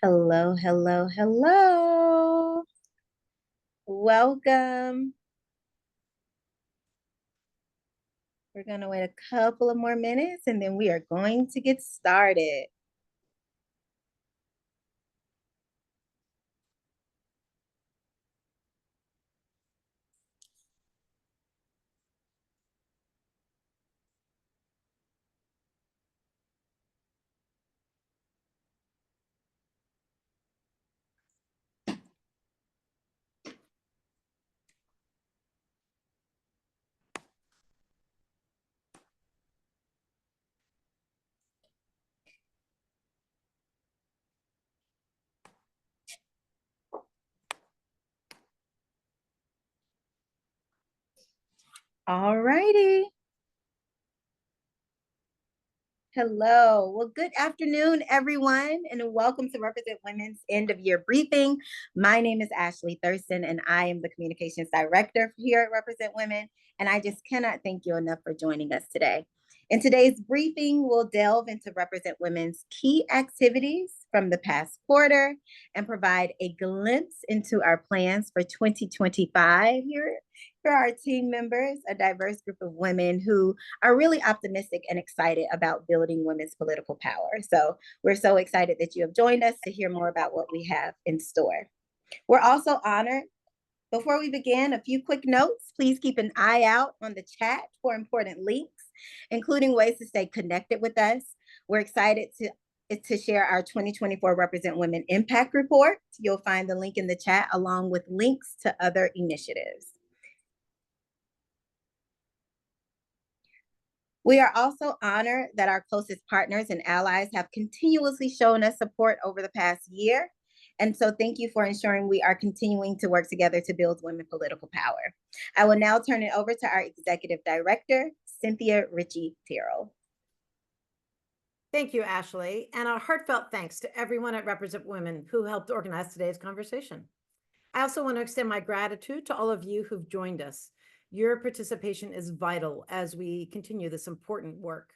Hello, hello, hello. Welcome. We're going to wait a couple of more minutes and then we are going to get started. All righty. Hello. Well, good afternoon, everyone, and welcome to Represent Women's End of Year Briefing. My name is Ashley Thurston, and I am the Communications Director here at Represent Women. And I just cannot thank you enough for joining us today. In today's briefing, we'll delve into Represent Women's key activities from the past quarter and provide a glimpse into our plans for 2025 here for our team members, a diverse group of women who are really optimistic and excited about building women's political power. So we're so excited that you have joined us to hear more about what we have in store. We're also honored. Before we begin, a few quick notes. Please keep an eye out on the chat for important links, including ways to stay connected with us. We're excited to share our 2024 Represent Women Impact Report. You'll find the link in the chat along with links to other initiatives. We are also honored that our closest partners and allies have continuously shown us support over the past year. And so thank you for ensuring we are continuing to work together to build women political power. I will now turn it over to our Executive Director, Cynthia Ritchie-Terrell. Thank you, Ashley, and a heartfelt thanks to everyone at Represent Women who helped organize today's conversation. I also want to extend my gratitude to all of you who've joined us. Your participation is vital as we continue this important work.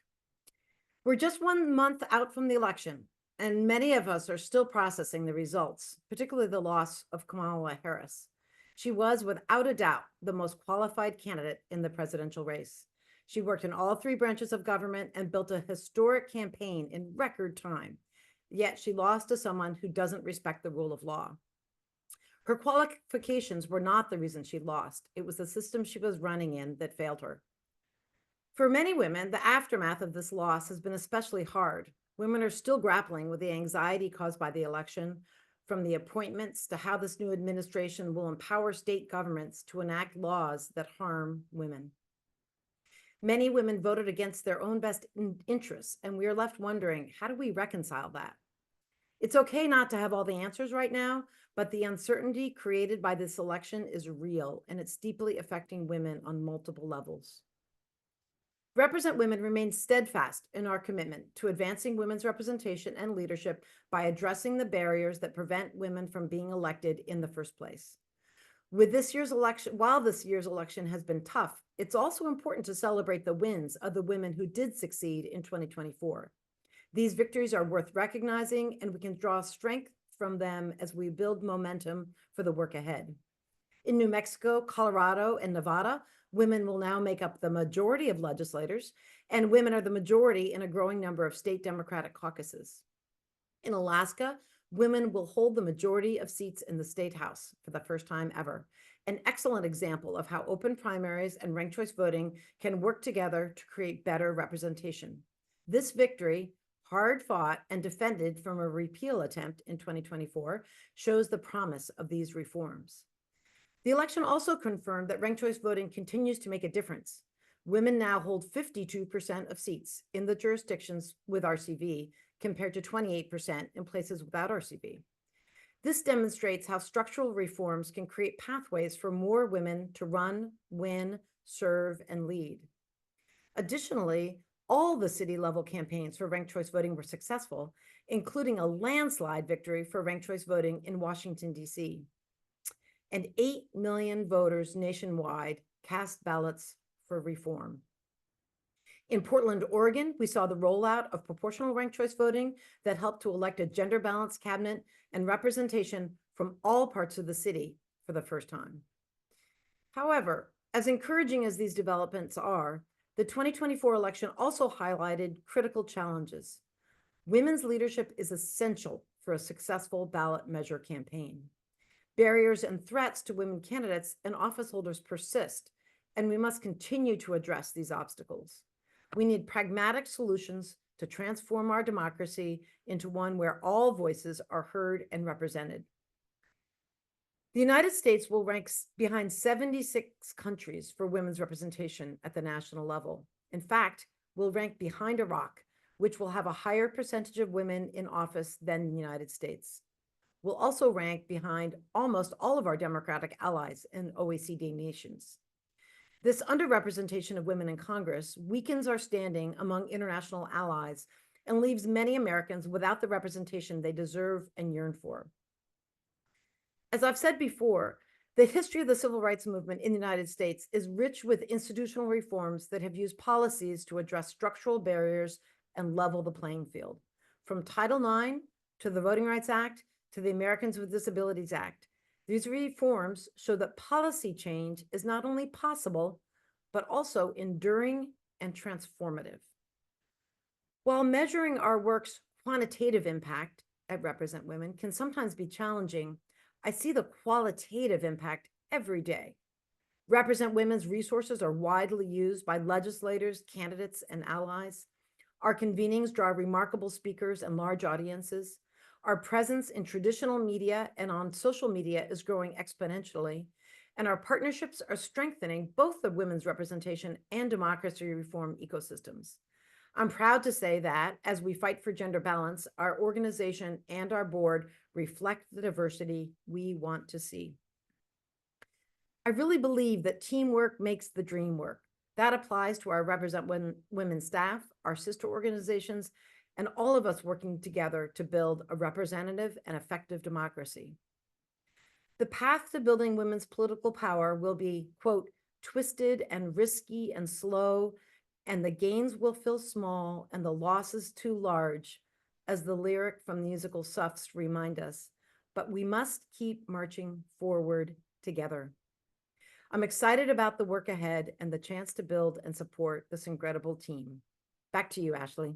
We're just 1 month out from the election, and many of us are still processing the results, particularly the loss of Kamala Harris. She was, without a doubt, the most qualified candidate in the presidential race. She worked in all 3 branches of government and built a historic campaign in record time. Yet she lost to someone who doesn't respect the rule of law. Her qualifications were not the reason she lost. It was the system she was running in that failed her. For many women, the aftermath of this loss has been especially hard. Women are still grappling with the anxiety caused by the election, from the appointments to how this new administration will empower state governments to enact laws that harm women. Many women voted against their own best interests, and we are left wondering, how do we reconcile that? It's okay not to have all the answers right now, but the uncertainty created by this election is real, and it's deeply affecting women on multiple levels. Represent Women remains steadfast in our commitment to advancing women's representation and leadership by addressing the barriers that prevent women from being elected in the first place. While this year's election has been tough, it's also important to celebrate the wins of the women who did succeed in 2024. These victories are worth recognizing, and we can draw strength from them as we build momentum for the work ahead. In New Mexico, Colorado, and Nevada, women will now make up the majority of legislators, and women are the majority in a growing number of state Democratic caucuses. In Alaska, women will hold the majority of seats in the state house for the first time ever, an excellent example of how open primaries and ranked choice voting can work together to create better representation. This victory, hard fought and defended from a repeal attempt in 2024, shows the promise of these reforms. The election also confirmed that ranked choice voting continues to make a difference. Women now hold 52% of seats in the jurisdictions with RCV, compared to 28% in places without RCV. This demonstrates how structural reforms can create pathways for more women to run, win, serve, and lead. Additionally, all the city-level campaigns for ranked choice voting were successful, including a landslide victory for ranked choice voting in Washington, D.C. And 8 million voters nationwide cast ballots for reform. In Portland, Oregon, we saw the rollout of proportional ranked choice voting that helped to elect a gender-balanced cabinet and representation from all parts of the city for the first time. However, as encouraging as these developments are, the 2024 election also highlighted critical challenges. Women's leadership is essential for a successful ballot measure campaign. Barriers and threats to women candidates and office holders persist, and we must continue to address these obstacles. We need pragmatic solutions to transform our democracy into one where all voices are heard and represented. The United States will rank behind 76 countries for women's representation at the national level. In fact, we'll rank behind Iraq, which will have a higher percentage of women in office than the United States. We'll also rank behind almost all of our democratic allies and OECD nations. This underrepresentation of women in Congress weakens our standing among international allies and leaves many Americans without the representation they deserve and yearn for. As I've said before, the history of the civil rights movement in the United States is rich with institutional reforms that have used policies to address structural barriers and level the playing field. From Title IX to the Voting Rights Act to the Americans with Disabilities Act, these reforms show that policy change is not only possible, but also enduring and transformative. While measuring our work's quantitative impact at Represent Women can sometimes be challenging, I see the qualitative impact every day. Represent Women's resources are widely used by legislators, candidates, and allies. Our convenings draw remarkable speakers and large audiences. Our presence in traditional media and on social media is growing exponentially, and our partnerships are strengthening both the women's representation and democracy reform ecosystems. I'm proud to say that as we fight for gender balance, our organization and our board reflect the diversity we want to see. I really believe that teamwork makes the dream work. That applies to our Represent Women staff, our sister organizations, and all of us working together to build a representative and effective democracy. The path to building women's political power will be, quote, twisted and risky and slow, and the gains will feel small and the losses too large, as the lyric from the musical Suffs remind us, but we must keep marching forward together. I'm excited about the work ahead and the chance to build and support this incredible team. Back to you, Ashley.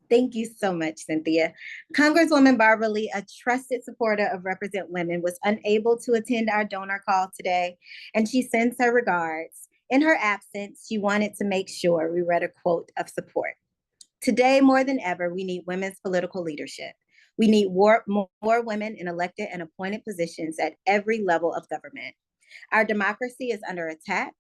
Thank you so much, Cynthia. Congresswoman Barbara Lee, a trusted supporter of Represent Women, was unable to attend our donor call today, and she sends her regards. In her absence, she wanted to make sure we read a quote of support. Today, more than ever, we need women's political leadership. We need more women in elected and appointed positions at every level of government. Our democracy is under attack,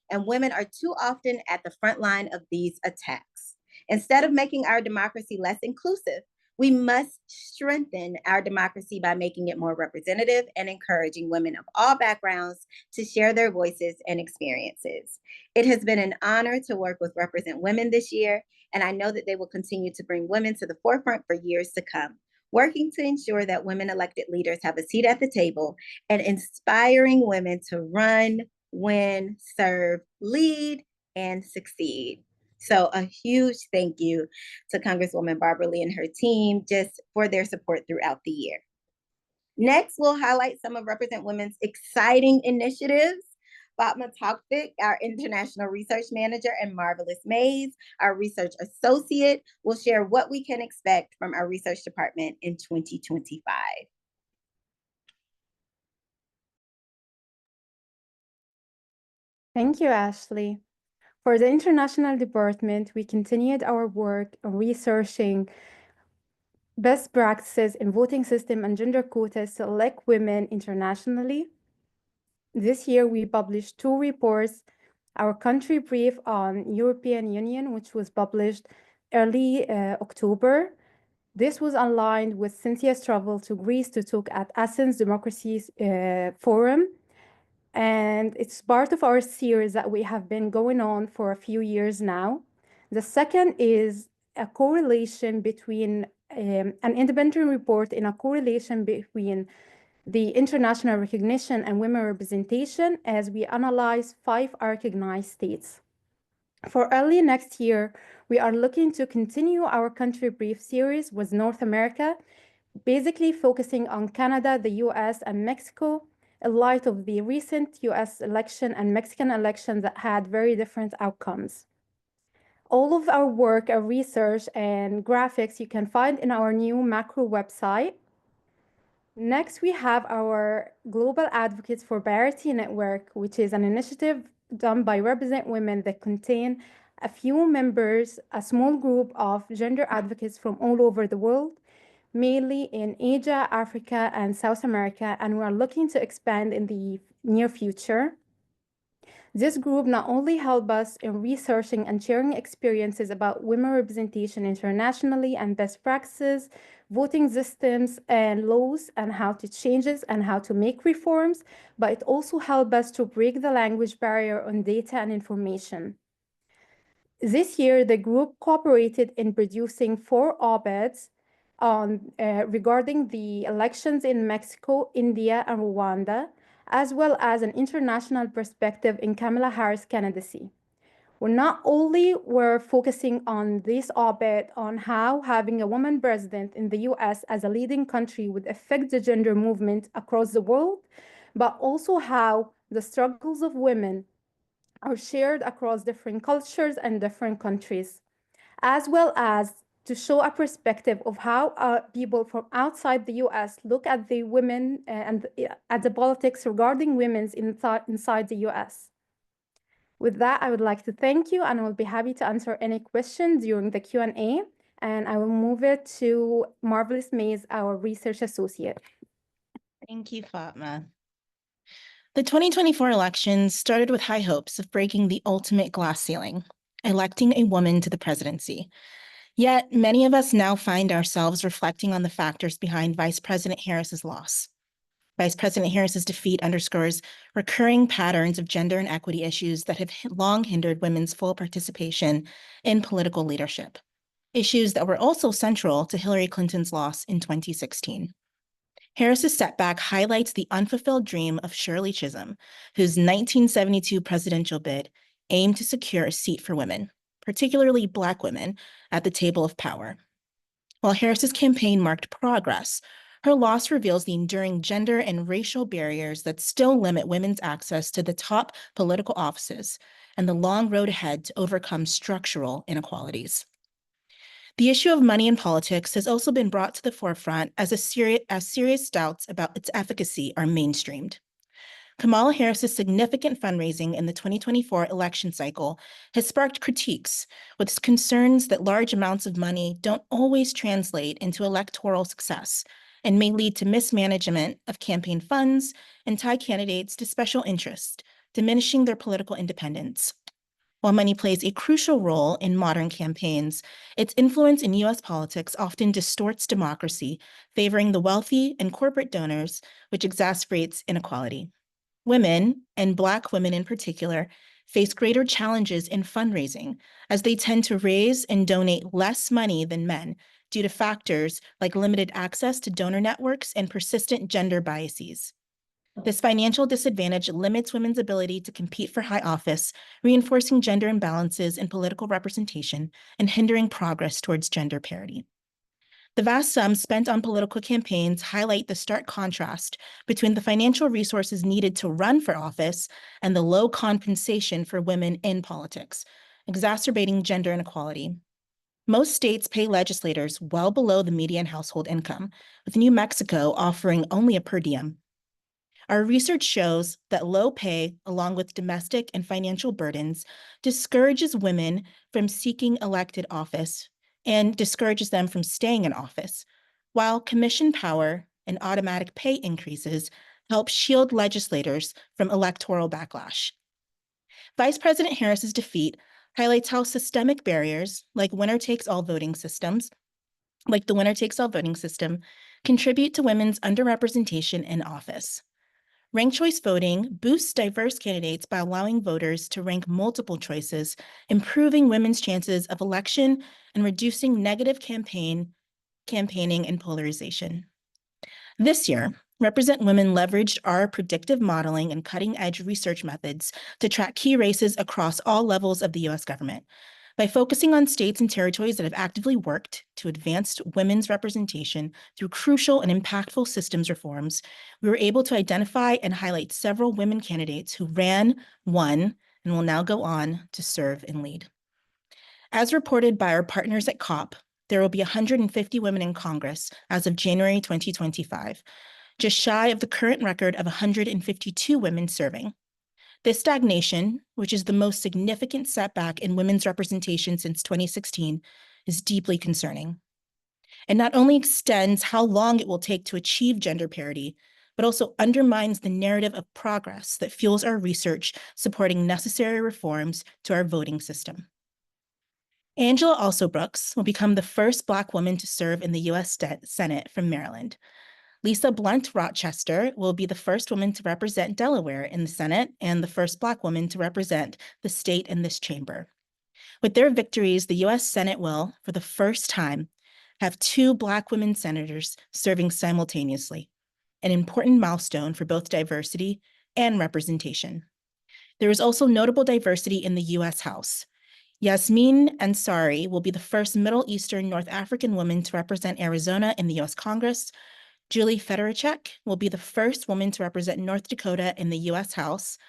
and women are too often at the front line of these attacks. Instead of making our democracy less inclusive, we must strengthen our democracy by making it more representative and encouraging women of all backgrounds to share their voices and experiences. It has been an honor to work with Represent Women this year, and I know that they will continue to bring women to the forefront for years to come, working to ensure that women elected leaders have a seat at the table and inspiring women to run, win, serve, lead, and succeed. So a huge thank you to Congresswoman Barbara Lee and her team just for their support throughout the year. Next, we'll highlight some of Represent Women's exciting initiatives. Fatma Tawfiq, our International Research Manager, and Marvelous Mays, our Research Associate, will share what we can expect from our research department in 2025. Thank you, Ashley. For the international department, we continued our work on researching best practices in voting system and gender quotas to elect women internationally. This year, we published 2 reports, our country brief on European Union, which was published early October. This was aligned with Cynthia's travel to Greece to talk at Athens Democracy Forum. And it's part of our series that we have been going on for a few years now. The second is a correlation between an independent report in a correlation between the international recognition and women representation as we analyze 5 recognized states. For early next year, we are looking to continue our country brief series with North America, basically focusing on Canada, the US, and Mexico, in light of the recent US election and Mexican election that had very different outcomes. All of our work, our research, and graphics you can find in our new macro website. Next, we have our Global Advocates for Parity Network, which is an initiative done by Represent Women that contain a few members, a small group of gender advocates from all over the world, mainly in Asia, Africa, and South America, and we are looking to expand in the near future. This group not only help us in researching and sharing experiences about women representation internationally and best practices, voting systems and laws and how to change it and how to make reforms, but it also help us to break the language barrier on data and information. This year, the group cooperated in producing 4 op-eds regarding the elections in Mexico, India, and Rwanda, as well as an international perspective in Kamala Harris' candidacy. We're not only were focusing on this op-ed on how having a woman president in the US as a leading country would affect the gender movement across the world, but also how the struggles of women are shared across different cultures and different countries, as well as to show a perspective of how people from outside the US look at the women and at the politics regarding women's inside the US. With that, I would like to thank you, and I will be happy to answer any questions during the Q&A, and I will move it to Marvelous Mays, our research associate. Thank you, Fatma. The 2024 elections started with high hopes of breaking the ultimate glass ceiling, electing a woman to the presidency. Yet, many of us now find ourselves reflecting on the factors behind Vice President Harris's loss. Vice President Harris's defeat underscores recurring patterns of gender and equity issues that have long hindered women's full participation in political leadership, issues that were also central to Hillary Clinton's loss in 2016. Harris's setback highlights the unfulfilled dream of Shirley Chisholm, whose 1972 presidential bid aimed to secure a seat for women, particularly Black women, at the table of power. While Harris's campaign marked progress, her loss reveals the enduring gender and racial barriers that still limit women's access to the top political offices and the long road ahead to overcome structural inequalities. The issue of money in politics has also been brought to the forefront as serious doubts about its efficacy are mainstreamed. Kamala Harris's significant fundraising in the 2024 election cycle has sparked critiques, with concerns that large amounts of money don't always translate into electoral success and may lead to mismanagement of campaign funds and tie candidates to special interests, diminishing their political independence. While money plays a crucial role in modern campaigns, its influence in U.S. politics often distorts democracy, favoring the wealthy and corporate donors, which exacerbates inequality. Women, and Black women in particular, face greater challenges in fundraising, as they tend to raise and donate less money than men due to factors like limited access to donor networks and persistent gender biases. This financial disadvantage limits women's ability to compete for high office, reinforcing gender imbalances in political representation and hindering progress towards gender parity. The vast sums spent on political campaigns highlight the stark contrast between the financial resources needed to run for office and the low compensation for women in politics, exacerbating gender inequality. Most states pay legislators well below the median household income, with New Mexico offering only a per diem. Our research shows that low pay, along with domestic and financial burdens, discourages women from seeking elected office and discourages them from staying in office, while commission power and automatic pay increases help shield legislators from electoral backlash. Vice President Harris's defeat highlights how systemic barriers, like the winner-takes-all voting system, contribute to women's underrepresentation in office. Ranked choice voting boosts diverse candidates by allowing voters to rank multiple choices, improving women's chances of election and reducing negative campaigning and polarization. This year, Represent Women leveraged our predictive modeling and cutting-edge research methods to track key races across all levels of the U.S. government. By focusing on states and territories that have actively worked to advance women's representation through crucial and impactful systems reforms, we were able to identify and highlight several women candidates who ran, won, and will now go on to serve and lead. As reported by our partners at COP, there will be 150 women in Congress as of January 2025, just shy of the current record of 152 women serving. This stagnation, which is the most significant setback in women's representation since 2016, is deeply concerning. It not only extends how long it will take to achieve gender parity, but also undermines the narrative of progress that fuels our research supporting necessary reforms to our voting system. Angela Alsobrooks will become the first Black woman to serve in the U.S. Senate from Maryland. Lisa Blunt Rochester will be the first woman to represent Delaware in the Senate and the first Black woman to represent the state in this chamber. With their victories, the U.S. Senate will, for the first time, have 2 Black women senators serving simultaneously, an important milestone for both diversity and representation. There is also notable diversity in the U.S. House. Yasmin Ansari will be the first Middle Eastern North African woman to represent Arizona in the U.S. Congress. Julie Fedorchak will be the first woman to represent North Dakota in the U.S. House,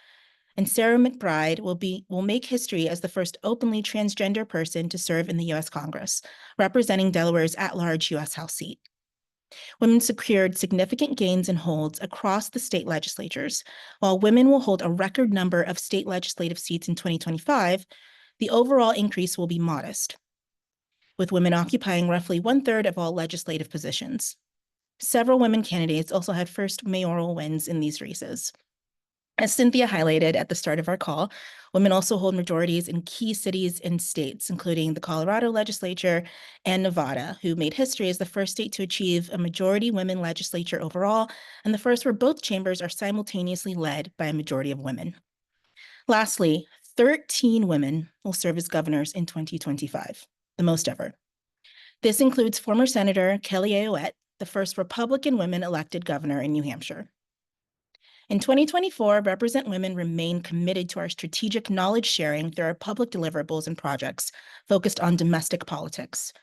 and Sarah McBride will make history as the first openly transgender person to serve in the U.S. Congress, representing Delaware's at-large U.S. House seat. Women secured significant gains and holds across the state legislatures. While women will hold a record number of state legislative seats in 2025, the overall increase will be modest, with women occupying roughly 1/3 of all legislative positions. Several women candidates also had first mayoral wins in these races. As Cynthia highlighted at the start of our call, women also hold majorities in key cities and states, including the Colorado legislature and Nevada, who made history as the first state to achieve a majority women legislature overall, and the first where both chambers are simultaneously led by a majority of women. Lastly, 13 women will serve as governors in 2025, the most ever. This includes former Senator Kelly Ayotte, the first Republican woman elected governor in New Hampshire. In 2024, Represent Women remain committed to our strategic knowledge sharing through our public deliverables and projects focused on domestic politics.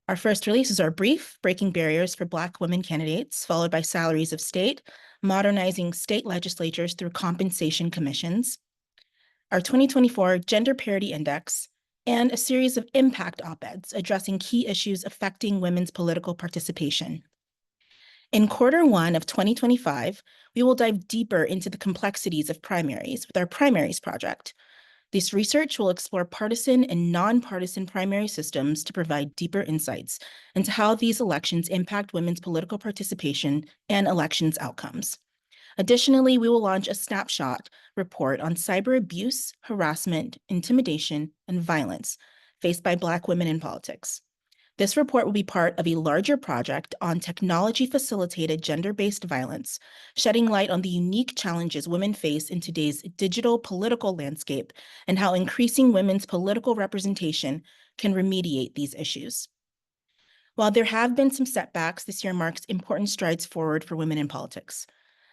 Our first releases are brief, Breaking Barriers for Black Women Candidates, followed by Salaries of State, Modernizing State Legislatures Through Compensation Commissions, our 2024 Gender Parity Index, and a series of impact op-eds addressing key issues affecting women's political participation. In Q1 of 2025, we will dive deeper into the complexities of primaries with our Primaries Project. This research will explore partisan and nonpartisan primary systems to provide deeper insights into how these elections impact women's political participation and elections outcomes. Additionally, we will launch a snapshot report on cyber abuse, harassment, intimidation, and violence faced by Black women in politics. This report will be part of a larger project on technology-facilitated gender-based violence, shedding light on the unique challenges women face in today's digital political landscape and how increasing women's political representation can remediate these issues. While there have been some setbacks, this year marks important strides forward for women in politics.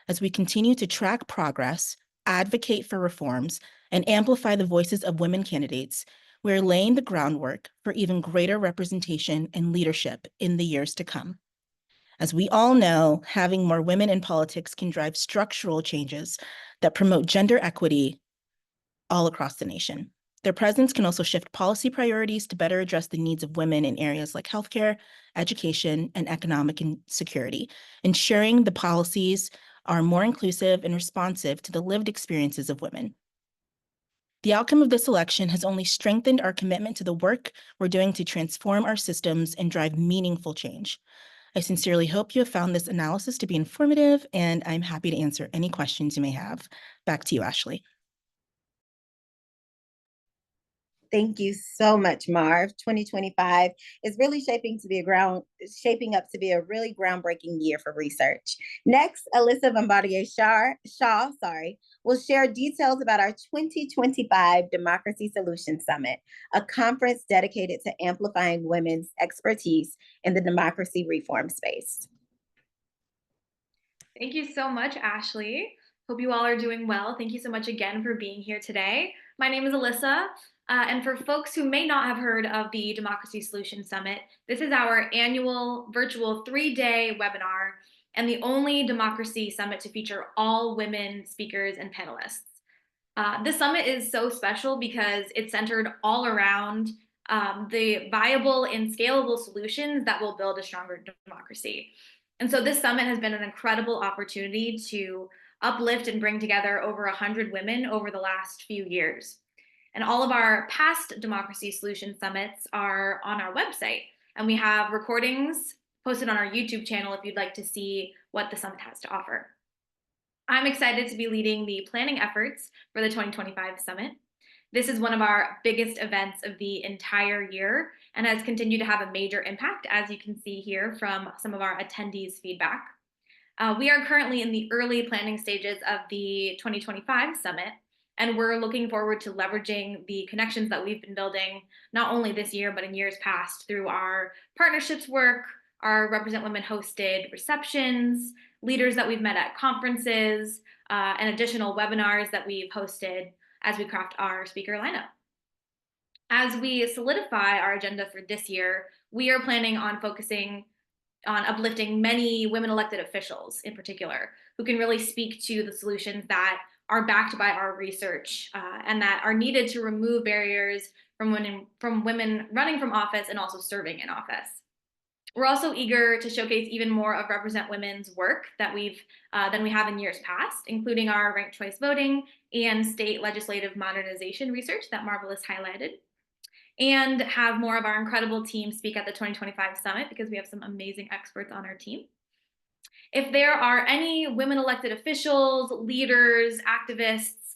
As we continue to track progress, advocate for reforms, and amplify the voices of women candidates, we're laying the groundwork for even greater representation and leadership in the years to come. As we all know, having more women in politics can drive structural changes that promote gender equity all across the nation. Their presence can also shift policy priorities to better address the needs of women in areas like healthcare, education, and economic security, ensuring the policies are more inclusive and responsive to the lived experiences of women. The outcome of this election has only strengthened our commitment to the work we're doing to transform our systems and drive meaningful change. I sincerely hope you have found this analysis to be informative, and I'm happy to answer any questions you may have. Back to you, Ashley. Thank you so much, Marv. 2025 is really shaping up to be a really groundbreaking year for research. Next, Alyssa Bombardier-Shaw will share details about our 2025 Democracy Solutions Summit, a conference dedicated to amplifying women's expertise in the democracy reform space. Thank you so much, Ashley. Hope you all are doing well. Thank you so much again for being here today. My name is Alyssa, and for folks who may not have heard of the Democracy Solutions Summit, this is our annual virtual 3-day webinar and the only democracy summit to feature all women speakers and panelists. This summit is so special because it's centered all around the viable and scalable solutions that will build a stronger democracy. And so this summit has been an incredible opportunity to uplift and bring together over 100 women over the last few years. And all of our past Democracy Solution Summits are on our website. And we have recordings posted on our YouTube channel if you'd like to see what the summit has to offer. I'm excited to be leading the planning efforts for the 2025 summit. This is one of our biggest events of the entire year and has continued to have a major impact, as you can see here from some of our attendees' feedback. We are currently in the early planning stages of the 2025 summit, and we're looking forward to leveraging the connections that we've been building, not only this year, but in years past through our partnerships work, our Represent Women hosted receptions, leaders that we've met at conferences, and additional webinars that we've hosted as we craft our speaker lineup. As we solidify our agenda for this year, we are planning on focusing on uplifting many women elected officials in particular, who can really speak to the solutions that are backed by our research and that are needed to remove barriers from women running from office and also serving in office. We're also eager to showcase even more of Represent Women's work that than we have in years past, including our ranked choice voting and state legislative modernization research that Marvelous highlighted, and have more of our incredible team speak at the 2025 summit because we have some amazing experts on our team. If there are any women elected officials, leaders, activists,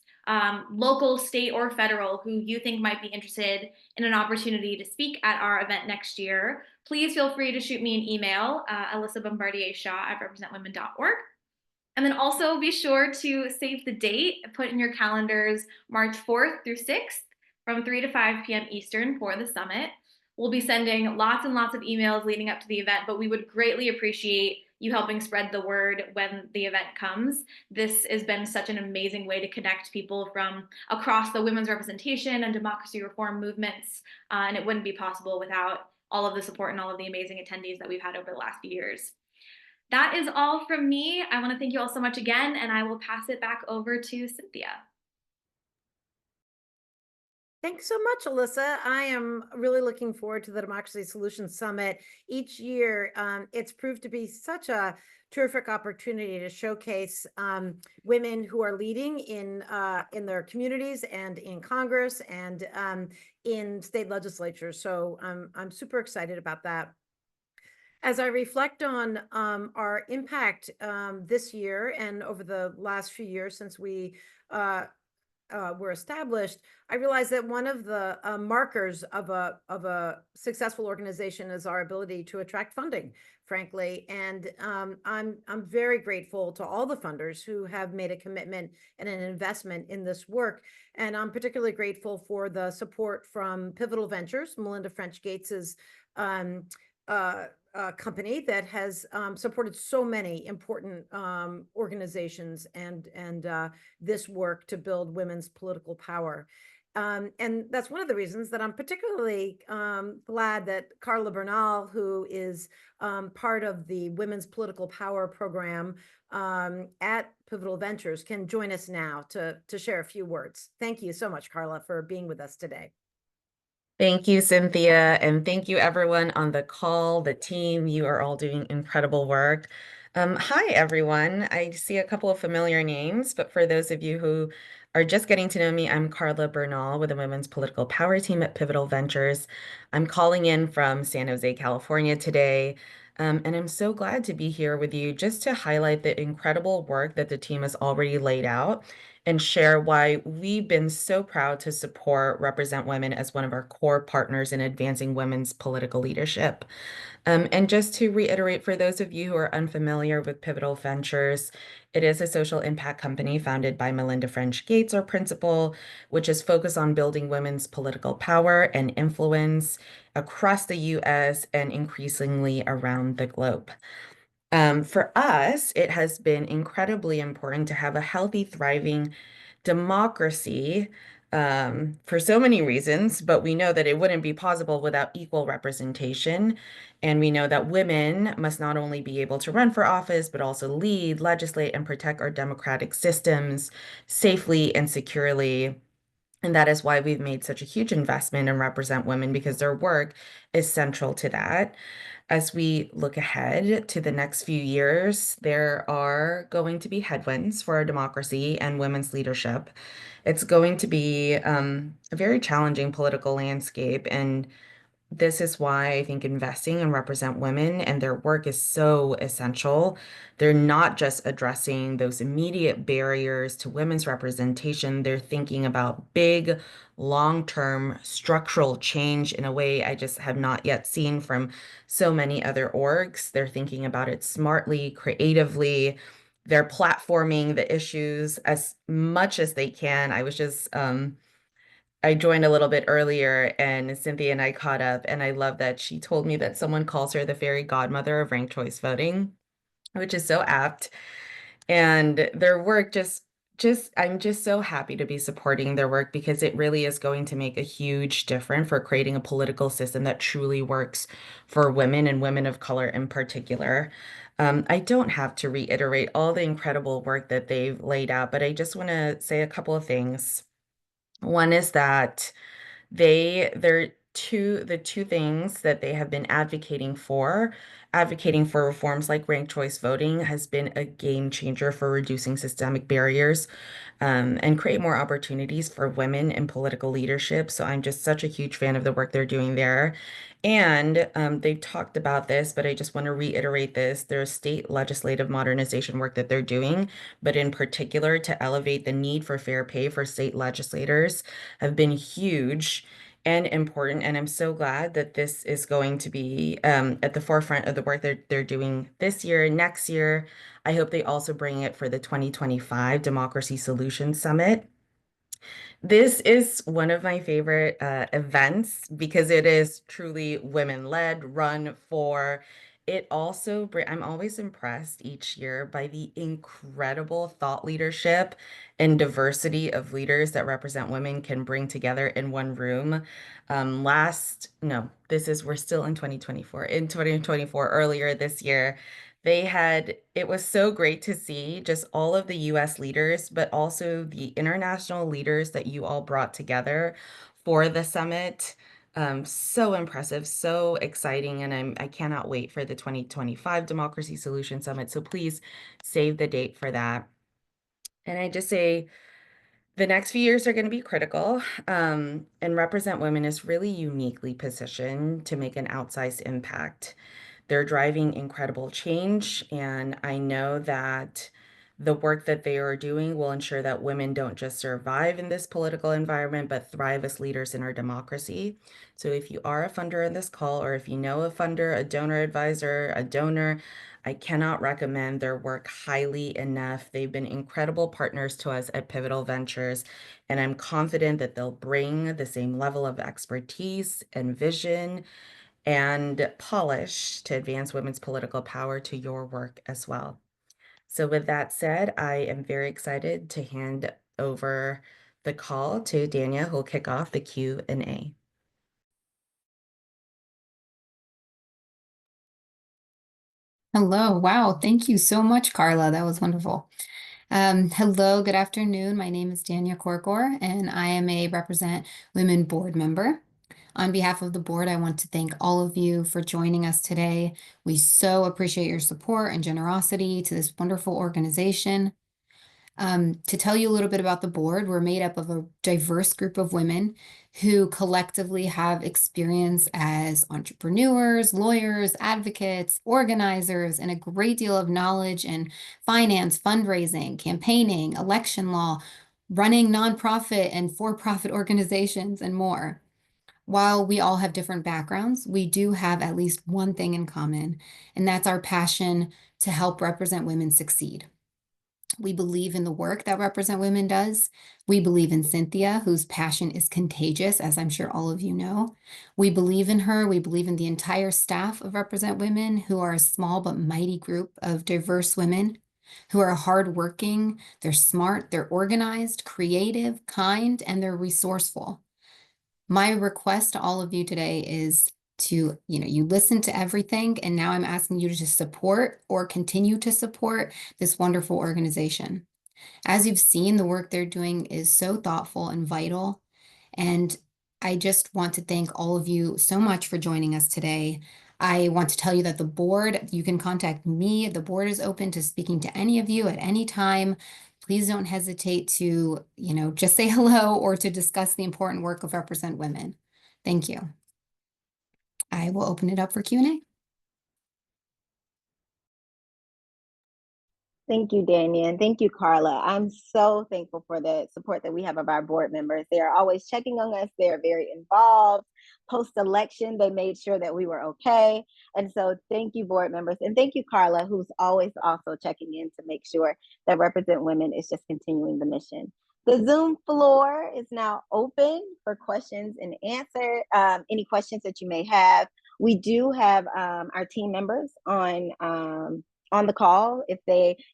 local, state, or federal who you think might be interested in an opportunity to speak at our event next year, please feel free to shoot me an email, alyssabombardier-shaw@representwomen.org. And then also be sure to save the date, put in your calendars March 4th through 6th from 3 to 5 p.m. Eastern for the summit. We'll be sending lots and lots of emails leading up to the event, but we would greatly appreciate you helping spread the word when the event comes. This has been such an amazing way to connect people from across the women's representation and democracy reform movements, and it wouldn't be possible without all of the support and all of the amazing attendees that we've had over the last few years. That is all from me. I want to thank you all so much again, and I will pass it back over to Cynthia. Thanks so much, Alyssa. I am really looking forward to the Democracy Solutions Summit. Each year, it's proved to be such a terrific opportunity to showcase women who are leading in their communities and in Congress and in state legislatures. So I'm super excited about that. As I reflect on our impact this year and over the last few years since we were established, I realized that one of the markers of a successful organization is our ability to attract funding, frankly. And I'm very grateful to all the funders who have made a commitment and an investment in this work. And I'm particularly grateful for the support from Pivotal Ventures, Melinda French Gates's company that has supported so many important organizations and this work to build women's political power. And that's one of the reasons that I'm particularly glad that Carla Bernal, who is part of the Women's Political Power program at Pivotal Ventures, can join us now to share a few words. Thank you so much, Carla, for being with us today. Thank you, Cynthia, and thank you everyone on the call, the team. You are all doing incredible work. Hi, everyone. I see a couple of familiar names, but for those of you who are just getting to know me, I'm Carla Bernal with the Women's Political Power team at Pivotal Ventures. I'm calling in from San Jose, California today, and I'm so glad to be here with you just to highlight the incredible work that the team has already laid out and share why we've been so proud to support Represent Women as one of our core partners in advancing women's political leadership. And just to reiterate, for those of you who are unfamiliar with Pivotal Ventures, it is a social impact company founded by Melinda French Gates, our principal, which is focused on building women's political power and influence across the U.S. and increasingly around the globe. For us, it has been incredibly important to have a healthy, thriving democracy for so many reasons, but we know that it wouldn't be possible without equal representation. And we know that women must not only be able to run for office, but also lead, legislate, and protect our democratic systems safely and securely. And that is why we've made such a huge investment in Represent Women, because their work is central to that. As we look ahead to the next few years, there are going to be headwinds for our democracy and women's leadership. It's going to be a very challenging political landscape, and this is why I think investing in Represent Women and their work is so essential. They're not just addressing those immediate barriers to women's representation, they're thinking about big, long-term structural change in a way I just have not yet seen from so many other orgs. They're thinking about it smartly, creatively. They're platforming the issues as much as they can. I joined a little bit earlier and Cynthia and I caught up, and I love that she told me that someone calls her the fairy godmother of ranked choice voting, which is so apt. And their work I'm just so happy to be supporting their work, because it really is going to make a huge difference for creating a political system that truly works for women and women of color in particular. I don't have to reiterate all the incredible work that they've laid out, but I just want to say a couple of things. One is that the two things that they have been advocating for reforms like ranked choice voting has been a game changer for reducing systemic barriers, and create more opportunities for women in political leadership. So I'm just such a huge fan of the work they're doing there. And they've talked about this, but I just want to reiterate this. There's state legislative modernization work that they're doing, but in particular to elevate the need for fair pay for state legislators have been huge and important. And I'm so glad that this is going to be at the forefront of the work they're doing this year, next year. I hope they also bring it for the 2025 Democracy Solutions Summit. This is one of my favorite events because it is truly women-led, run for. I'm always impressed each year by the incredible thought leadership and diversity of leaders that Represent Women can bring together in one room. No, we're still in 2024. In 2024, earlier this year, it was so great to see just all of the US leaders, but also the international leaders that you all brought together for the summit. So impressive, so exciting, and I cannot wait for the 2025 Democracy Solution Summit. So please save the date for that. And I just say the next few years are going to be critical, and Represent Women is really uniquely positioned to make an outsized impact. They're driving incredible change, and I know that the work that they are doing will ensure that women don't just survive in this political environment, but thrive as leaders in our democracy. So if you are a funder in this call, or if you know a funder, a donor advisor, a donor, I cannot recommend their work highly enough. They've been incredible partners to us at Pivotal Ventures, and I'm confident that they'll bring the same level of expertise and vision and polish to advance women's political power to your work as well. So with that said, I am very excited to hand over the call to Dania, who will kick off the Q&A. Hello. Wow. Thank you so much, Carla. That was wonderful. Hello, good afternoon. My name is Dania Korkor, and I am a Represent Women board member. On behalf of the board, I want to thank all of you for joining us today. We so appreciate your support and generosity to this wonderful organization. To tell you a little bit about the board, we're made up of a diverse group of women who collectively have experience as entrepreneurs, lawyers, advocates, organizers, and a great deal of knowledge in finance, fundraising, campaigning, election law, running nonprofit and for-profit organizations, and more. While we all have different backgrounds, we do have at least one thing in common, and that's our passion to help represent women succeed. We believe in the work that Represent Women does. We believe in Cynthia, whose passion is contagious, as I'm sure all of you know. We believe in her. We believe in the entire staff of Represent Women, who are a small but mighty group of diverse women who are hardworking, they're smart, they're organized, creative, kind, and they're resourceful. My request to all of you today is to, you listen to everything, and now I'm asking you to just support or continue to support this wonderful organization. As you've seen, the work they're doing is so thoughtful and vital. And I just want to thank all of you so much for joining us today. I want to tell you that the board, you can contact me. The board is open to speaking to any of you at any time. Please don't hesitate to, just say hello or to discuss the important work of Represent Women. Thank you. I will open it up for Q&A. Thank you, Dania, and thank you, Carla. I'm so thankful for the support that we have of our board members. They are always checking on us. They are very involved. Post-election, they made sure that we were okay. And so thank you, board members. And thank you, Carla, who's always also checking in to make sure that Represent Women is just continuing the mission. The Zoom floor is now open for questions and answer. Any questions that you may have. We do have our team members on the call if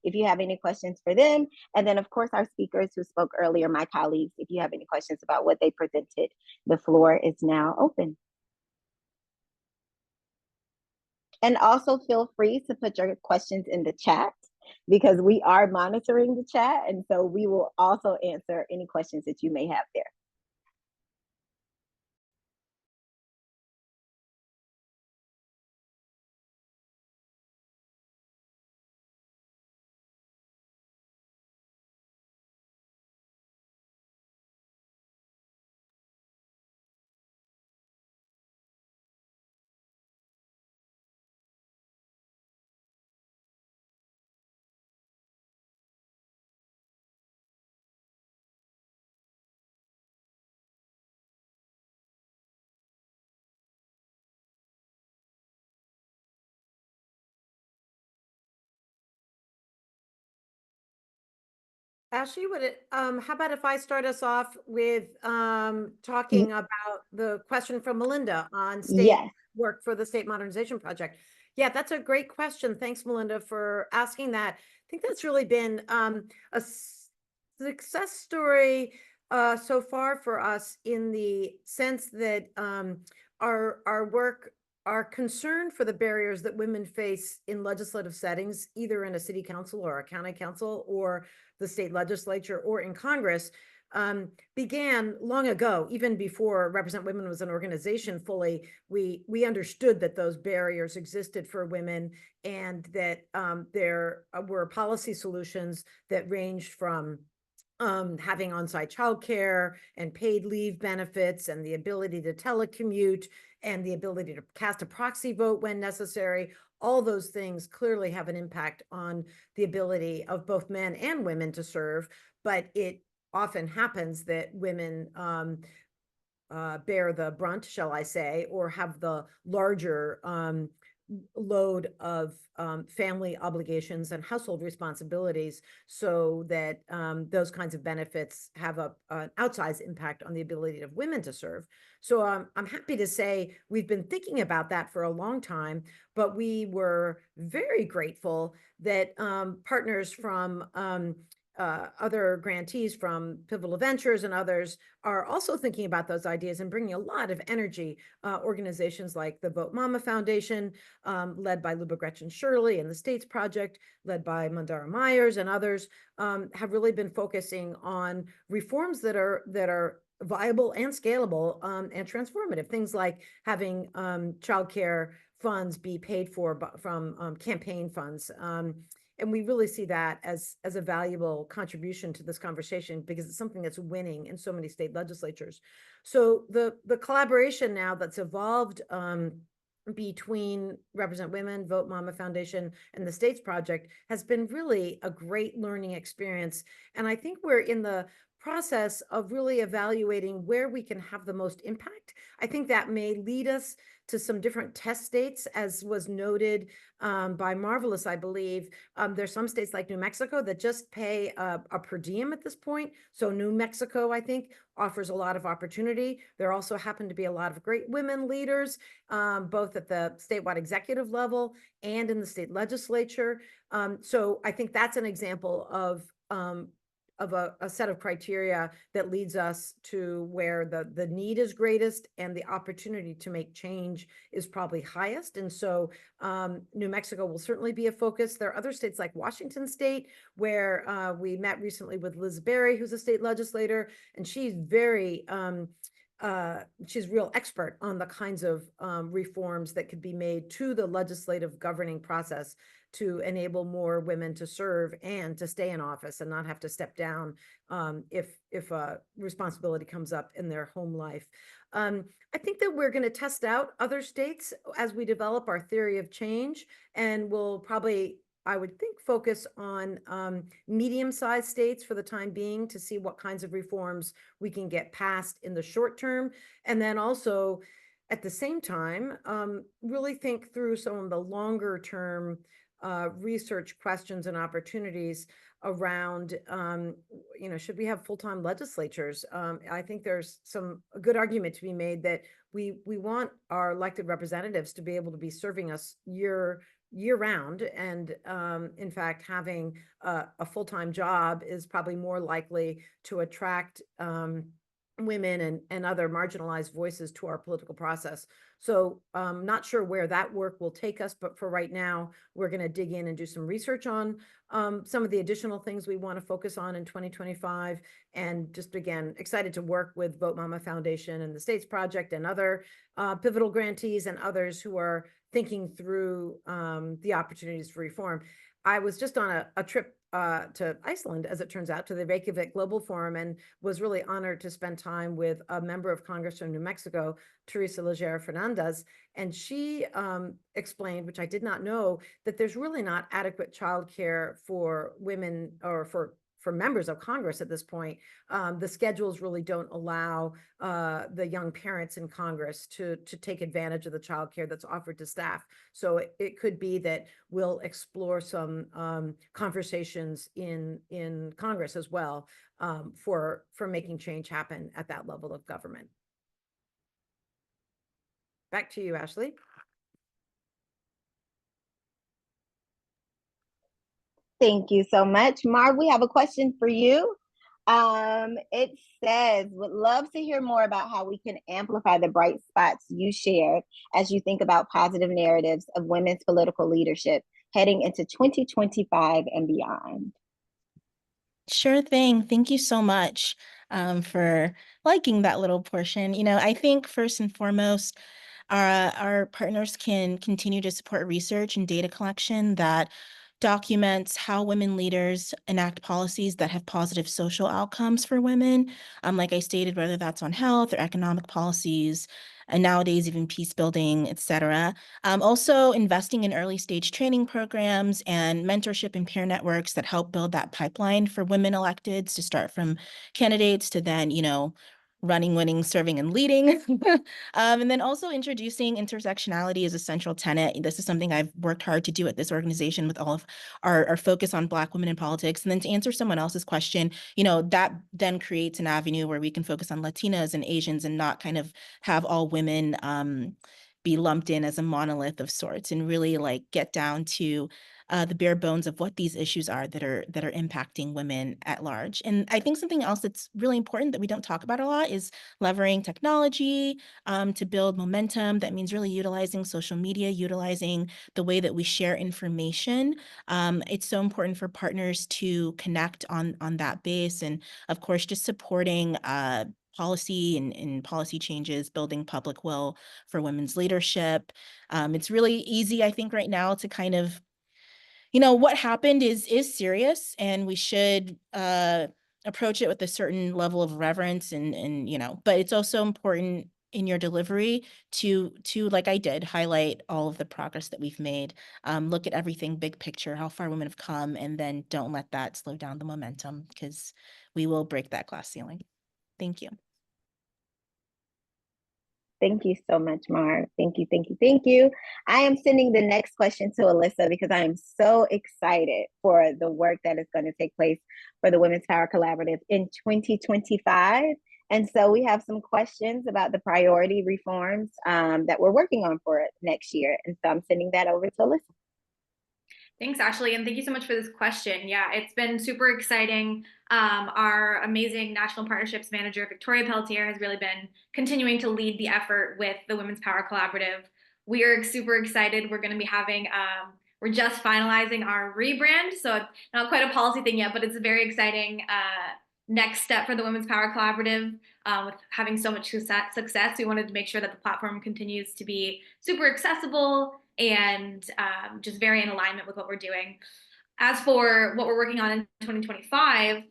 you have any questions for them. And then of course our speakers who spoke earlier, my colleagues, if you have any questions about what they presented, the floor is now open. And also feel free to put your questions in the chat because we are monitoring the chat. And so we will also answer any questions that you may have there. Ashley, how about if I start us off with talking about the question from Melinda on state work for the State Modernization Project? Yeah, that's a great question. Thanks, Melinda, for asking that. I think that's really been a success story so far for us in the sense that our work, our concern for the barriers that women face in legislative settings, either in a city council or a county council or the state legislature or in Congress, began long ago, even before Represent Women was an organization fully. We understood that those barriers existed for women and that there were policy solutions that ranged from having on-site childcare and paid leave benefits and the ability to telecommute and the ability to cast a proxy vote when necessary. All those things clearly have an impact on the ability of both men and women to serve, but it often happens that women bear the brunt, shall I say, or have the larger load of family obligations and household responsibilities, so that those kinds of benefits have an outsized impact on the ability of women to serve. So I'm happy to say we've been thinking about that for a long time, but we were very grateful that partners from other grantees from Pivotal Ventures and others are also thinking about those ideas and bringing a lot of energy. Organizations like the Vote Mama Foundation, led by Luba Gretchen Shirley, and the States Project, led by Mandara Myers and others, have really been focusing on reforms that are viable and scalable and transformative. Things like having childcare funds be paid for from campaign funds. And we really see that as a valuable contribution to this conversation because it's something that's winning in so many state legislatures. So the collaboration now that's evolved between Represent Women, Vote Mama Foundation, and the States Project has been really a great learning experience. And I think we're in the process of really evaluating where we can have the most impact. I think that may lead us to some different test states, as was noted by Marvelous, I believe. There's some states like New Mexico that just pay a per diem at this point. So New Mexico, I think, offers a lot of opportunity. There also happen to be a lot of great women leaders, both at the statewide executive level and in the state legislature. So I think that's an example of a set of criteria that leads us to where the need is greatest and the opportunity to make change is probably highest. And so New Mexico will certainly be a focus. There are other states like Washington State, where we met recently with Liz Berry, who's a state legislator, and she's she's a real expert on the kinds of reforms that could be made to the legislative governing process to enable more women to serve and to stay in office and not have to step down if a responsibility comes up in their home life. I think that we're going to test out other states as we develop our theory of change, and we'll probably, I would think, focus on medium-sized states for the time being to see what kinds of reforms we can get passed in the short term. And then also, at the same time, really think through some of the longer term research questions and opportunities around, should we have full-time legislatures? I think there's a good argument to be made that we want our elected representatives to be able to be serving us year round. And in fact, having a full-time job is probably more likely to attract women and other marginalized voices to our political process. So not sure where that work will take us, but for right now, we're going to dig in and do some research on some of the additional things we want to focus on in 2025. And just, again, excited to work with Vote Mama Foundation and the States Project and other pivotal grantees and others who are thinking through the opportunities for reform. I was just on a trip to Iceland, as it turns out, to the Reykjavik Global Forum, and was really honored to spend time with a member of Congress from New Mexico, Teresa Leggera Fernandez. And she explained, which I did not know, that there's really not adequate childcare for women or for members of Congress at this point. The schedules really don't allow the young parents in Congress to take advantage of the childcare that's offered to staff. So it could be that we'll explore some conversations in Congress as well for making change happen at that level of government. Back to you, Ashley. Thank you so much. Marv, we have a question for you. It says, would love to hear more about how we can amplify the bright spots you shared as you think about positive narratives of women's political leadership heading into 2025 and beyond. Sure thing. Thank you so much for liking that little portion. I think first and foremost, our partners can continue to support research and data collection that documents how women leaders enact policies that have positive social outcomes for women. Like I stated, whether that's on health or economic policies, and nowadays even peace building, et cetera. Also investing in early stage training programs and mentorship and peer networks that help build that pipeline for women electeds to start from candidates to then, running, winning, serving, and leading. And then also introducing intersectionality as a central tenet. This is something I've worked hard to do at this organization with all of our focus on Black women in politics. And then to answer someone else's question, that then creates an avenue where we can focus on Latinas and Asians and not kind of have all women be lumped in as a monolith of sorts, and really get down to the bare bones of what these issues are that are impacting women at large. And I think something else that's really important that we don't talk about a lot is leveraging technology to build momentum. That means really utilizing social media, utilizing the way that we share information. It's so important for partners to connect on that base, and of course, just supporting policy and policy changes, building public will for women's leadership. It's really easy, I think, right now to kind of, what happened is serious, and we should approach it with a certain level of reverence and but it's also important in your delivery to like I did, highlight all of the progress that we've made, look at everything big picture, how far women have come, and then don't let that slow down the momentum, because we will break that glass ceiling. Thank you. Thank you so much, Mar. Thank you, thank you, thank you. I am sending the next question to Alyssa because I am so excited for the work that is going to take place for the Women's Power Collaborative in 2025. And so we have some questions about the priority reforms that we're working on for next year. And so I'm sending that over to Alyssa. Thanks, Ashley, and thank you so much for this question. Yeah, it's been super exciting. Our amazing National Partnerships Manager, Victoria Pelletier, has really been continuing to lead the effort with the Women's Power Collaborative. We are super excited. We're going to be having, we're just finalizing our rebrand, so it's not quite a policy thing yet, but it's a very exciting next step for the Women's Power Collaborative. With having so much success, we wanted to make sure that the platform continues to be super accessible and just very in alignment with what we're doing. As for what we're working on in 2025,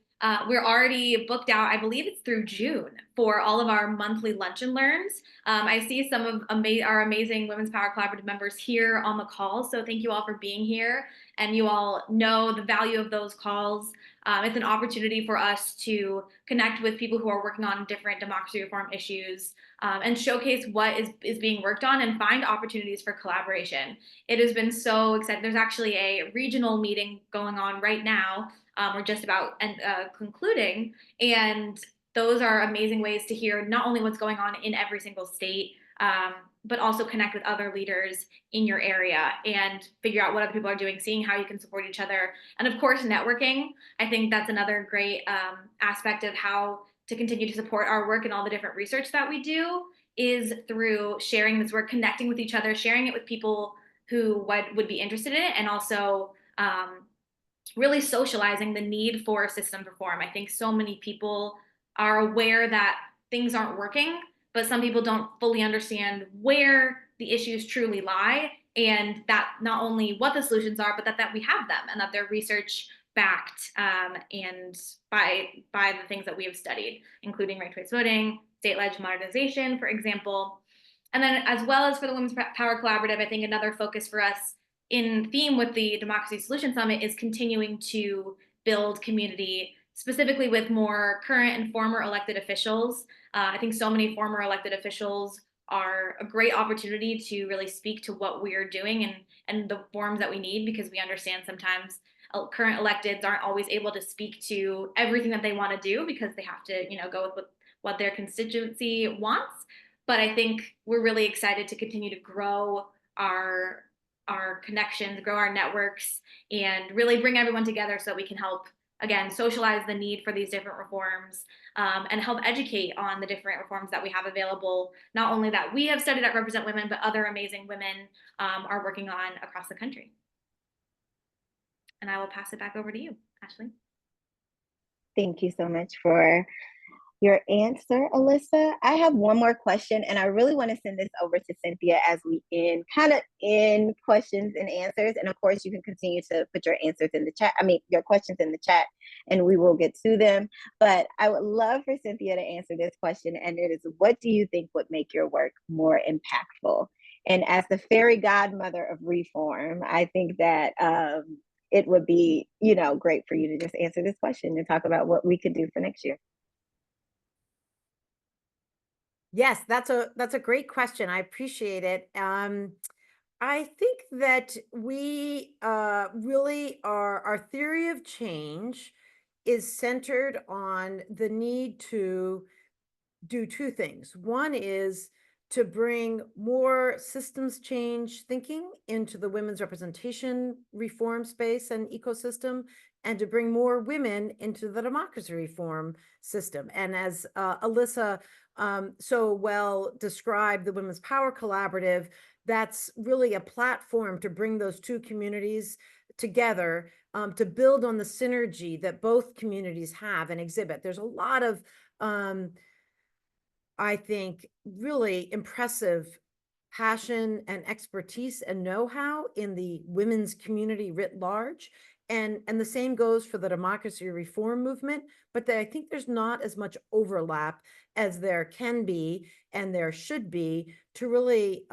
we're already booked out, I believe it's through June, for all of our monthly lunch and learns. I see some of our amazing Women's Power Collaborative members here on the call, so thank you all for being here, and you all know the value of those calls. It's an opportunity for us to connect with people who are working on different democracy reform issues, and showcase what is being worked on and find opportunities for collaboration. It has been so exciting. There's actually a regional meeting going on right now. We're just about concluding, and those are amazing ways to hear not only what's going on in every single state, but also connect with other leaders in your area and figure out what other people are doing, seeing how you can support each other. And of course, networking. I think that's another great aspect of how to continue to support our work and all the different research that we do is through sharing this work, connecting with each other, sharing it with people who would be interested in it, and also really socializing the need for system reform. I think so many people are aware that things aren't working, but some people don't fully understand where the issues truly lie, and that not only what the solutions are, but that we have them and that they're research backed and by the things that we have studied, including ranked-choice voting, state-led modernization, for example. And then as well as for the Women's Power Collaborative, I think another focus for us in theme with the Democracy Solution Summit is continuing to build community, specifically with more current and former elected officials. I think so many former elected officials are a great opportunity to really speak to what we're doing and the forms that we need, because we understand sometimes current electeds aren't always able to speak to everything that they want to do because they have to, go with what their constituency wants. But I think we're really excited to continue to grow our connections, grow our networks, and really bring everyone together so we can help, again, socialize the need for these different reforms, and help educate on the different reforms that we have available, not only that we have studied at Represent Women, but other amazing women are working on across the country. And I will pass it back over to you, Ashley. Thank you so much for your answer, Alyssa. I have one more question, and I really want to send this over to Cynthia as we end questions and answers. And of course, you can continue to put your answers in the chat. Your questions in the chat, and we will get to them. But I would love for Cynthia to answer this question, and it is, what do you think would make your work more impactful? And as the fairy godmother of reform, I think that it would be, great for you to just answer this question and talk about what we could do for next year. Yes, that's a great question. I appreciate it. I think that we really our theory of change is centered on the need to do two things. One is to bring more systems change thinking into the women's representation reform space and ecosystem, and to bring more women into the democracy reform system. And as Alyssa so well described, the Women's Power Collaborative, that's really a platform to bring those two communities together, to build on the synergy that both communities have and exhibit. There's a lot of I think, really impressive passion and expertise and know-how in the women's community writ large. And the same goes for the democracy reform movement, but I think there's not as much overlap as there can be and there should be to really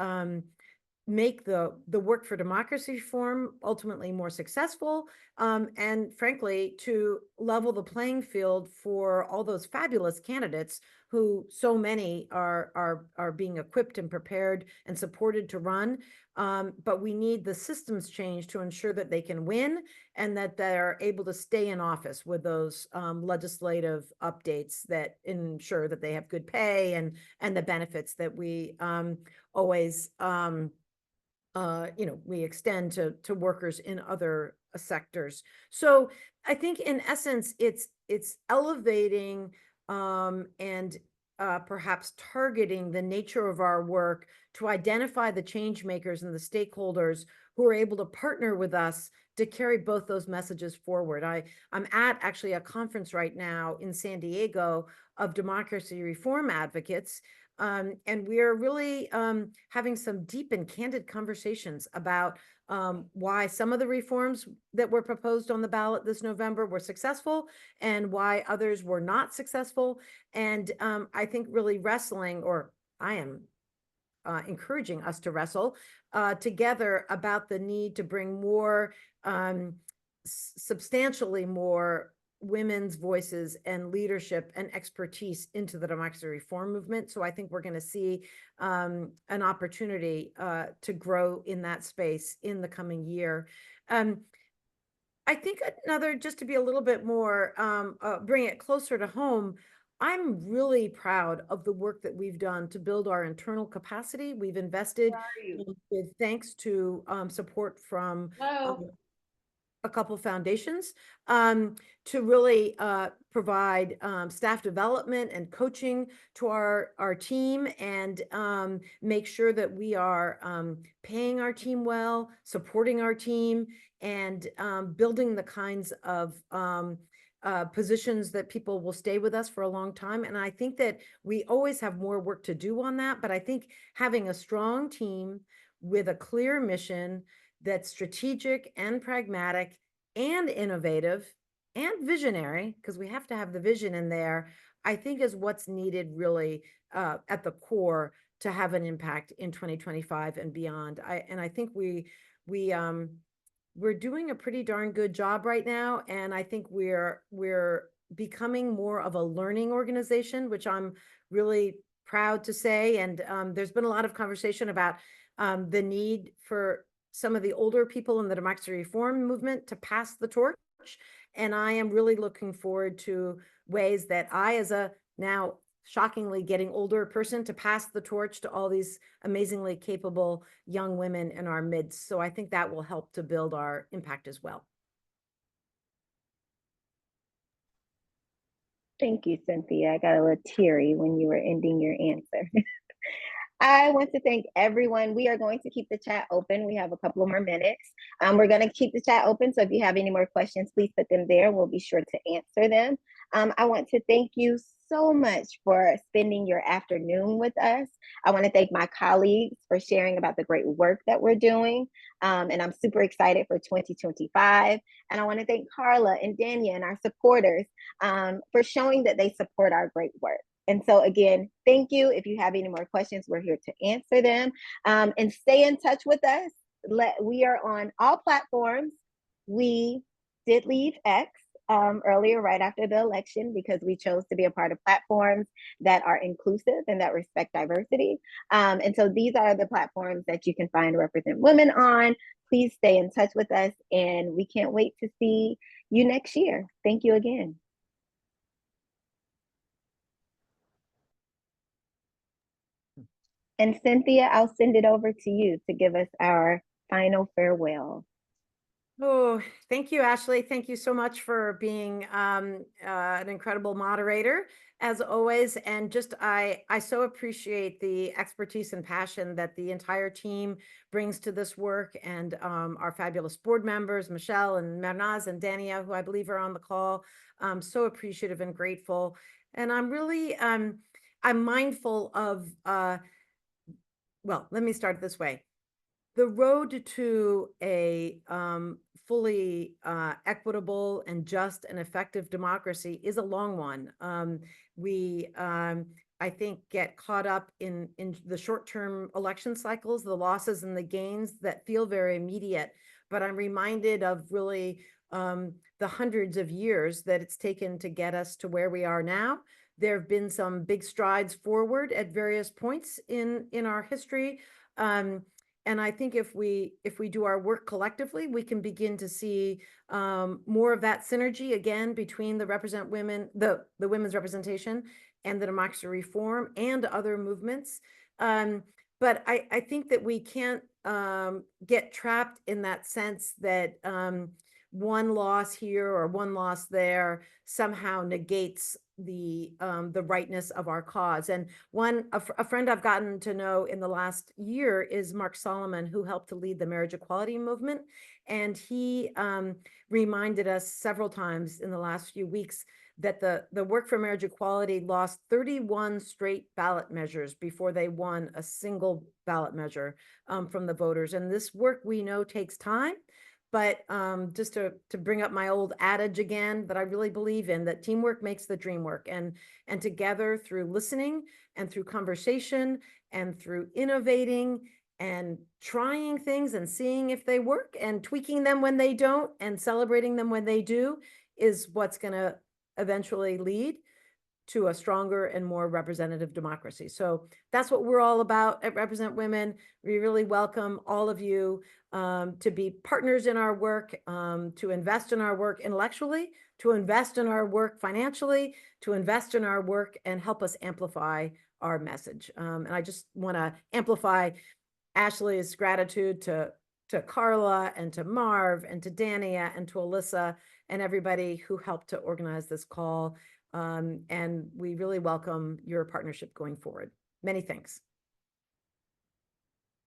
make the work for democracy reform ultimately more successful, and frankly, to level the playing field for all those fabulous candidates who so many are being equipped and prepared and supported to run. But we need the systems change to ensure that they can win and that they're able to stay in office with those legislative updates that ensure that they have good pay and the benefits that we always we extend to workers in other sectors. So I think in essence, it's elevating and perhaps targeting the nature of our work to identify the change makers and the stakeholders who are able to partner with us to carry both those messages forward. I'm at actually a conference right now in San Diego of democracy reform advocates. And we are really having some deep and candid conversations about why some of the reforms that were proposed on the ballot this November were successful and why others were not successful. And I think really wrestling, or I am encouraging us to wrestle together about the need to bring more, substantially more women's voices and leadership and expertise into the democracy reform movement. So I think we're going to see an opportunity to grow in that space in the coming year. I think another, just to be a little bit more, bring it closer to home, I'm really proud of the work that we've done to build our internal capacity. We've invested with thanks to support from a couple foundations to really provide staff development and coaching to our team and make sure that we are paying our team well, supporting our team, and building the kinds of positions that people will stay with us for a long time. And I think that we always have more work to do on that, but I think having a strong team with a clear mission that's strategic and pragmatic and innovative and visionary, because we have to have the vision in there, I think is what's needed really at the core to have an impact in 2025 and beyond. I think we're doing a pretty darn good job right now, and I think we're becoming more of a learning organization, which I'm really proud to say. And there's been a lot of conversation about the need for some of the older people in the democracy reform movement to pass the torch. And I am really looking forward to ways that I, as a now shockingly getting older person, to pass the torch to all these amazingly capable young women in our midst. So I think that will help to build our impact as well. Thank you, Cynthia. I got a little teary when you were ending your answer. I want to thank everyone. We are going to keep the chat open. We have a couple of more minutes. We're going to keep the chat open. So if you have any more questions, please put them there. We'll be sure to answer them. I want to thank you so much for spending your afternoon with us. I want to thank my colleagues for sharing about the great work that we're doing. And I'm super excited for 2025. And I want to thank Carla and Dania and our supporters for showing that they support our great work. And so again, thank you. If you have any more questions, we're here to answer them. And stay in touch with us. We are on all platforms. We did leave X earlier, right after the election, because we chose to be a part of platforms that are inclusive and that respect diversity. And so these are the platforms that you can find Represent Women on. Please stay in touch with us, and we can't wait to see you next year. Thank you again. And Cynthia, I'll send it over to you to give us our final farewell. Oh, thank you, Ashley. Thank you so much for being an incredible moderator, as always. And just, I so appreciate the expertise and passion that the entire team brings to this work, and our fabulous board members, Michelle and Mernaz and Dania, who I believe are on the call. I'm so appreciative and grateful. And I'm really, I'm mindful of, well, let me start this way. The road to a fully equitable and just and effective democracy is a long one. We I think, get caught up in the short-term election cycles, the losses and the gains that feel very immediate. But I'm reminded of really the hundreds of years that it's taken to get us to where we are now. There have been some big strides forward at various points in our history. And I think if we do our work collectively, we can begin to see more of that synergy again between the women's representation and the democracy reform and other movements. But I think that we can't get trapped in that sense that one loss here or one loss there somehow negates the rightness of our cause. And a friend I've gotten to know in the last year is Mark Solomon, who helped to lead the marriage equality movement. And he reminded us several times in the last few weeks that the work for marriage equality lost 31 straight ballot measures before they won a single ballot measure from the voters. And this work, we know, takes time. But just to bring up my old adage again that I really believe in, that teamwork makes the dream work. And together, through listening and through conversation and through innovating and trying things and seeing if they work and tweaking them when they don't and celebrating them when they do, is what's going to eventually lead to a stronger and more representative democracy. So that's what we're all about at Represent Women. We really welcome all of you to be partners in our work, to invest in our work intellectually, to invest in our work financially, to invest in our work and help us amplify our message. And I just want to amplify Ashley's gratitude to Carla and to Marv and to Dania and to Alyssa and everybody who helped to organize this call. And we really welcome your partnership going forward. Many thanks.